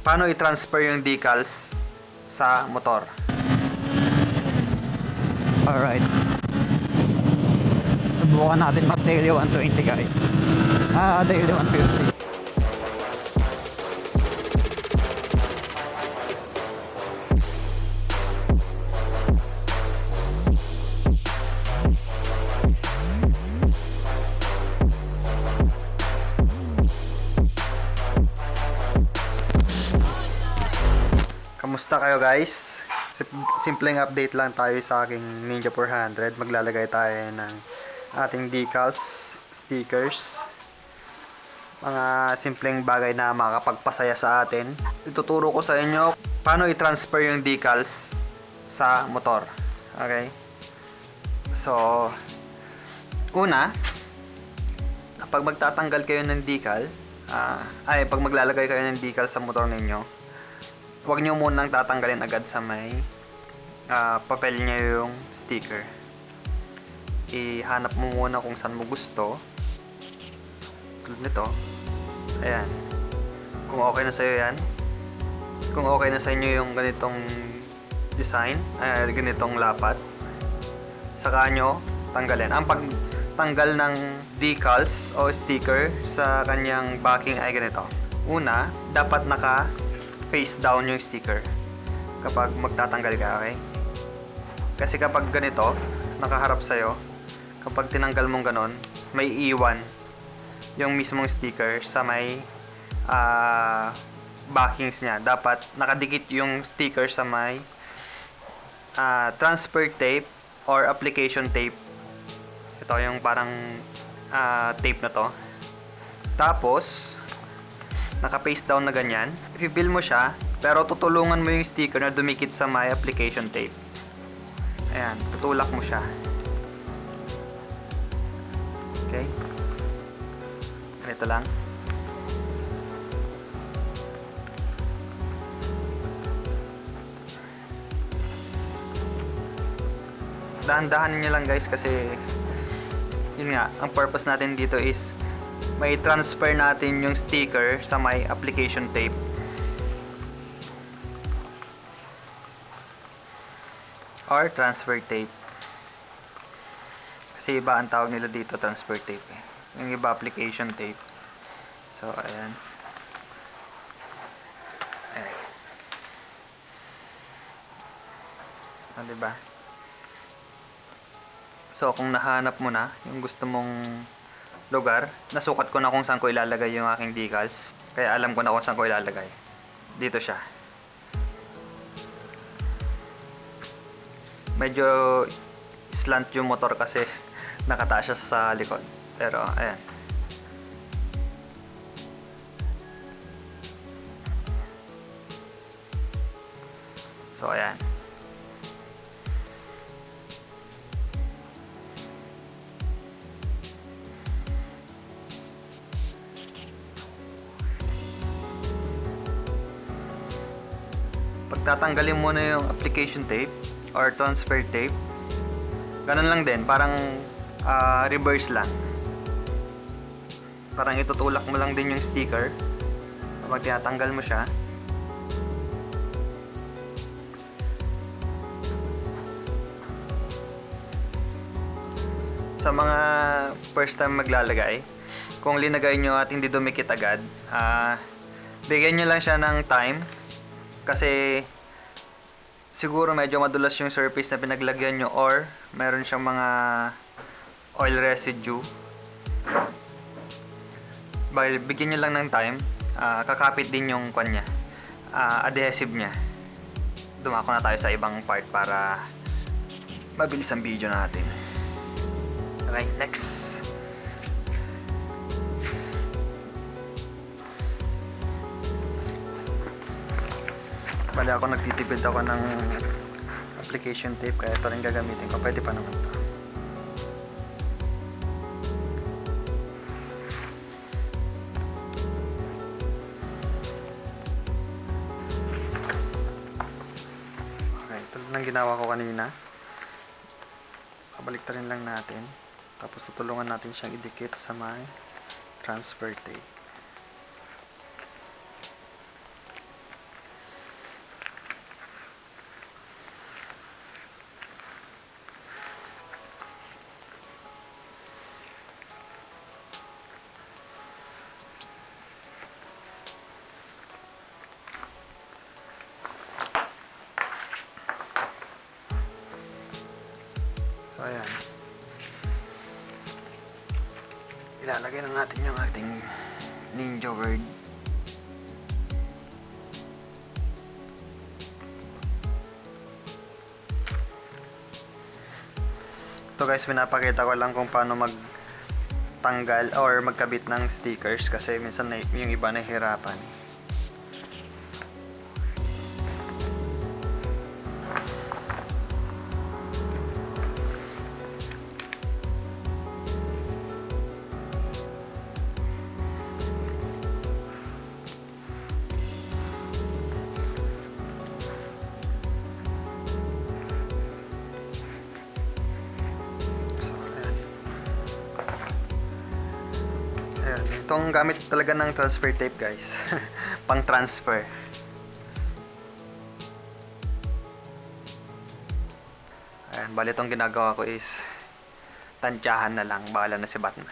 paano i-transfer yung decals sa motor. Alright, subukan natin mag daily 120 guys. Daily 150. Kamusta kayo guys? Simpleng update lang tayo sa aking Ninja 400. Maglalagay tayo ng ating decals, stickers, mga simpleng bagay na makakapagpasaya sa atin. Ituturo ko sa inyo paano i-transfer yung decals sa motor. Okay? So, una, pag magtatanggal kayo ng decal, pag maglalagay kayo ng decal sa motor ninyo, huwag nyo munang tatanggalin agad sa may papel nyo yung sticker. Ihanap mo muna kung saan mo gusto. Tulad nito. Ayan. Kung okay na sa'yo yan. Kung okay na sa inyo yung ganitong design, ganitong lapat, saka nyo tanggalin. Ang pagtanggal ng decals o sticker sa kanyang backing ay ganito. Una, dapat face down yung sticker kapag magtatanggal ka, okay? Kasi kapag ganito, nakaharap sa'yo, kapag tinanggal mong ganon, may iwan yung mismong sticker sa may backings niya. Dapat nakadikit yung sticker sa may transfer tape or application tape. Ito yung parang tape na to. Tapos naka-face down na ganyan. I-fill mo siya, pero tutulungan mo yung sticker na dumikit sa may application tape. Ayan, tutulak mo siya. Okay? Ganito lang. Dahan-dahan nyo lang guys kasi yun nga, ang purpose natin dito is may transfer natin yung sticker sa may application tape. Or transfer tape. Kasi iba ang tawag nila dito, transfer tape eh. Yung iba application tape. So, ayan. Ayan. O, diba? So, kung nahanap mo na yung gusto mong lugar, nasukat ko na kung saan ko ilalagay yung aking decals. Kaya alam ko na kung saan ko ilalagay. Dito siya. Medyo slant yung motor kasi nakataas siya sa likod. Pero, ayan. So, ayan. Pagtatanggalin mo na yung application tape or transfer tape, ganun lang din, parang reverse lang. Parang itutulak mo lang din yung sticker kapag tinatanggal mo siya. Sa mga first time maglalagay, kung linagay nyo at hindi dumikit agad, bigyan nyo lang siya ng time. Kasi siguro medyo madulas yung surface na pinaglagyan nyo or meron siyang mga oil residue. Bigyan nyo lang ng time. Kakapit din yung kanya, adhesive nya. Dumako na tayo sa ibang part para mabilis ang video natin. Okay, next. Bali ako nagtitipid ako ng application tape kaya ito rin gagamitin ko. Pwede pa naman to. Okay, tulad ng ginawa ko kanina. Kabaliktarin lang natin. Tapos tutulungan natin siyang idikit sa may transfer tape. Lalagay na natin yung ating Ninja word. Ito guys, pinapakita ko lang kung paano magtanggal or magkabit ng stickers kasi minsan yung iba nahihirapan. Ayan, itong gamit talaga ng transfer tape guys. Pang transfer. Ayan, bali itong ginagawa ko is tansyahan na lang, bahala na si Batman.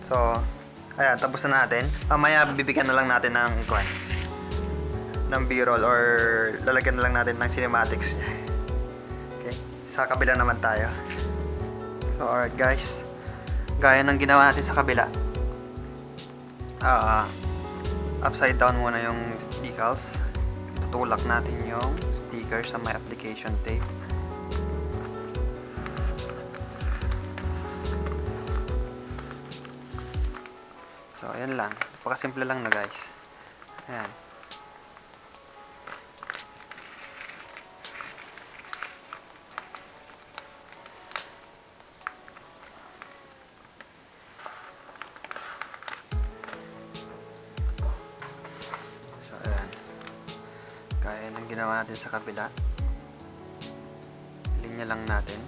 So, ayan, tapos na natin. Mamaya bibigyan na lang natin ng b-roll or lalagyan na lang natin ng cinematics niya. Okay, sa kabila naman tayo. So alright guys, gaya ng ginawa natin sa kabila, upside down muna yung decals. Tutulak natin yung sticker sa may application tape. So ayan lang, napakasimple lang na guys. Ayan. Kaya ng ginawa natin sa kabila, linya lang natin.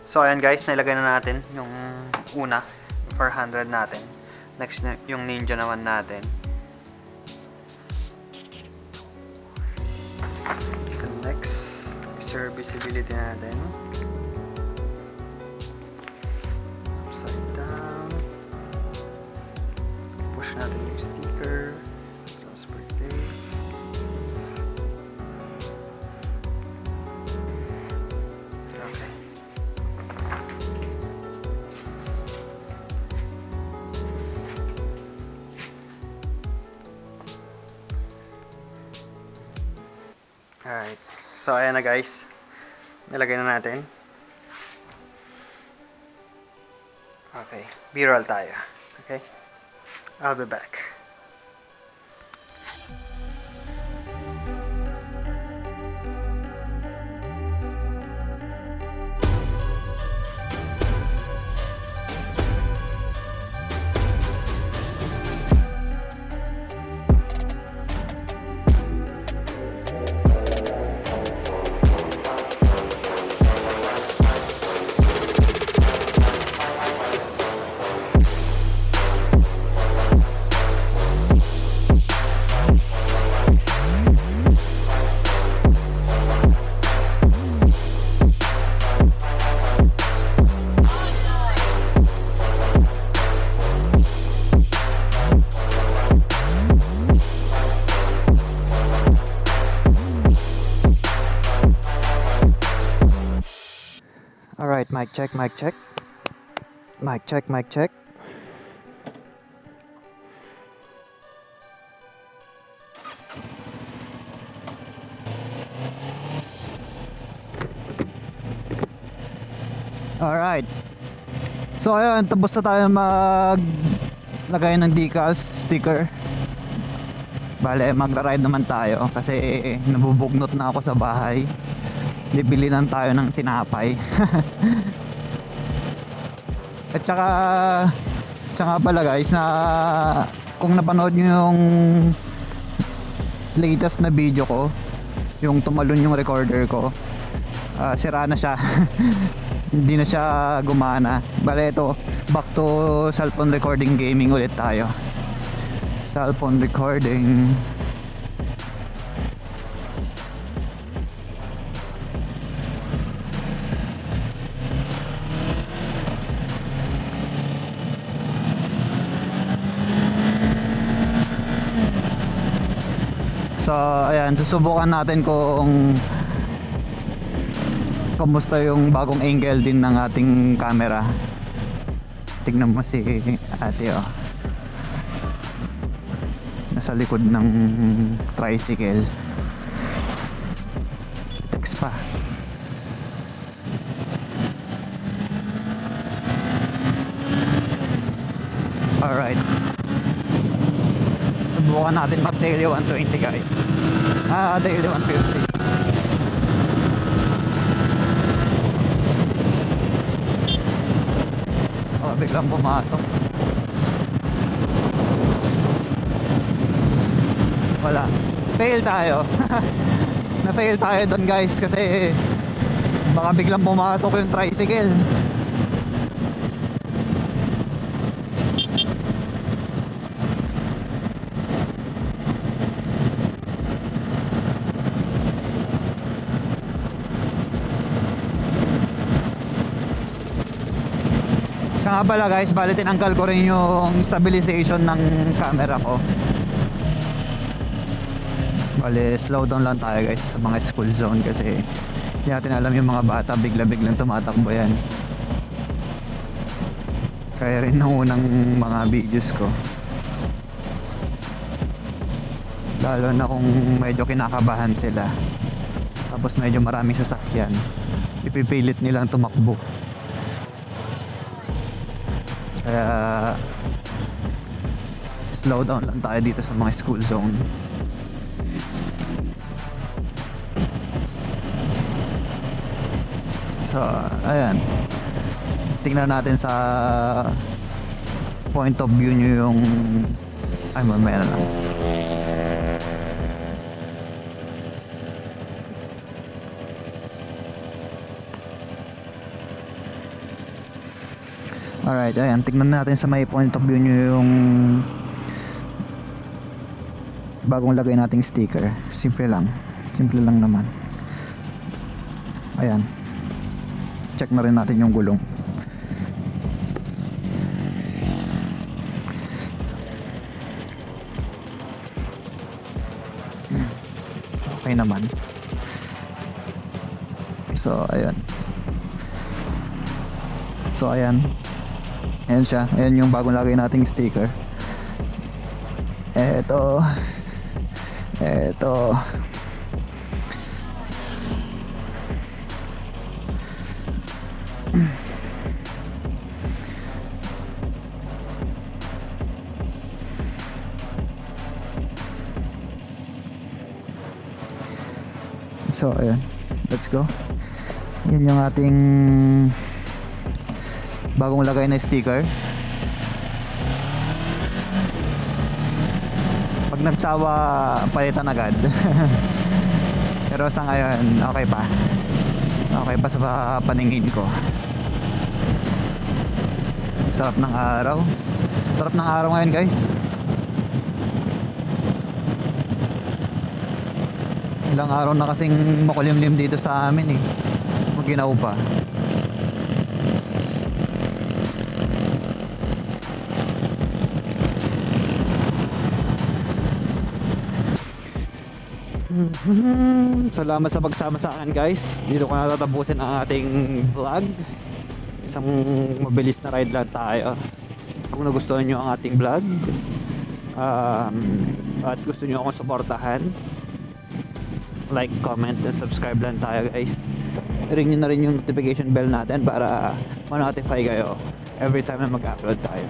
So ayan guys, nilagay na natin yung una, yung 400 natin. Next yung Ninja naman natin. Next, ZeroVisibility natin. Natin yung sticker, transfer tape. Okay. Alright. So ayan na guys. Nilagay na natin. Okay. B-roll tayo. Okay. I'll be back. Alright, mic check, mic check. Mic check, mic check. Alright. So ayun, tapos na tayo maglagay ng decals, sticker. Bale, magra-ride naman tayo kasi nabubugnot na ako sa bahay. Bibili lang tayo ng tinapay. At saka pala guys, na kung napanood nyo yung latest na video ko, yung tumalon yung recorder ko, sira na siya. Hindi na siya gumana. Bale ito, back to cellphone recording gaming ulit tayo. Cellphone recording. So ayan, susubukan natin kung kumusta yung bagong angle din ng ating camera. Tignan mo si ate, oh, nasa likod ng tricycle. Text pa. Alright, subukan natin mag daily 120 guys. Daily 150. Biglang pumasok. Wala, fail tayo. Na-fail tayo doon guys, kasi baka biglang pumasok yung tricycle. Kaya nga pala guys, bali tinanggal ko rin yung stabilization ng camera ko. Bali slow down lang tayo guys sa mga school zone, kasi hindi natin alam yung mga bata, bigla-biglang tumatakbo yan. Kaya rin ng unang mga videos ko, lalo na kung medyo kinakabahan sila, tapos medyo maraming sasakyan, ipipilit nilang tumakbo. Kaya slow down lang tayo dito sa mga school zone. So ayan, tingnan natin sa point of view nyo yung, ay mamaya na lang. Alright, ayan, tignan natin sa may point of view nyo yung bagong lagay nating sticker. Simple lang naman. Ayan, check na rin natin yung gulong. Okay naman. So ayan, ayan siya. Ayan yung bagong lagay nating sticker. Eto. So ayan, let's go. Yan yung ating bagong lagay na sticker. Pag nagsawa, palitan agad. Pero sa ngayon, okay pa sa paningin ko. Sarap ng araw ngayon guys. Ilang araw na kasing makulimlim dito sa amin eh, maginaw pa. Salamat sa pagsama sa akin guys. Dito ko natatapusin ang ating vlog. Isang mabilis na ride lang tayo. Kung nagustuhan nyo ang ating vlog, at gusto nyo akong suportahan, like, comment, and subscribe lang tayo guys. Ring nyo na rin yung notification bell natin para ma-notify kayo every time na mag-upload tayo.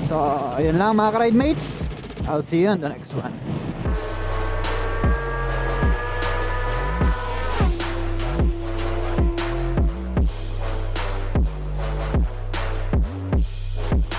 So ayun lang mga ka-ride mates, I'll see you on the next one.